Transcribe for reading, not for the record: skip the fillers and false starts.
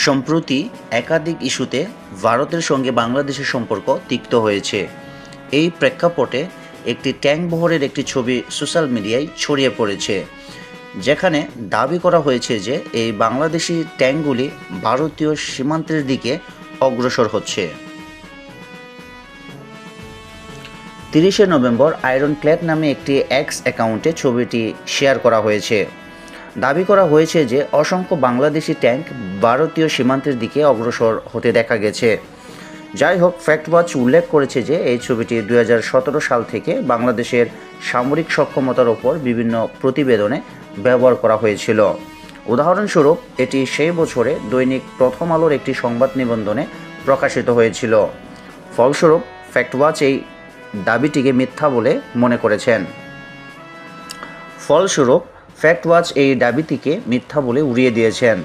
সম্প্রতি একাধিক ইস্যুতে ভারতের সঙ্গে বাংলাদেশের সম্পর্ক তিক্ত হয়েছে। এই প্রেক্ষাপটে একটি ট্যাঙ্ক বহরের একটি ছবি সোশ্যাল মিডিয়ায় ছড়িয়ে পড়েছে, যেখানে দাবি করা হয়েছে যে এই বাংলাদেশি ট্যাঙ্কগুলি ভারতীয় সীমান্তের দিকে অগ্রসর হচ্ছে। 30শে নভেম্বর আয়রন ক্ল্যাড নামে একটি এক্স অ্যাকাউন্টে ছবিটি শেয়ার করা হয়েছে। দাবি করা হয়েছে যে অসংখ্য বাংলাদেশি ট্যাঙ্ক ভারতীয় সীমান্তের দিকে অগ্রসর হতে দেখা গেছে। যাই হোক, ফ্যাক্ট ওয়াচ উল্লেখ করেছে যে এই ছবিটি 2017 সাল থেকে বাংলাদেশের সামরিক সক্ষমতার ওপর বিভিন্ন প্রতিবেদনে ব্যবহার করা হয়েছিল। উদাহরণস্বরূপ, এটি সেই বছরে দৈনিক প্রথম আলোর একটি সংবাদ নিবন্ধনে প্রকাশিত হয়েছিল। ফলস্বরূপ ফ্যাক্ট ওয়াচ এই দাবিটিকে মিথ্যা বলে মনে করেছেন। ফ্যাক্ট ওয়াচ এই দাবিটিকে মিথ্যা বলে উড়িয়ে দিয়েছেন।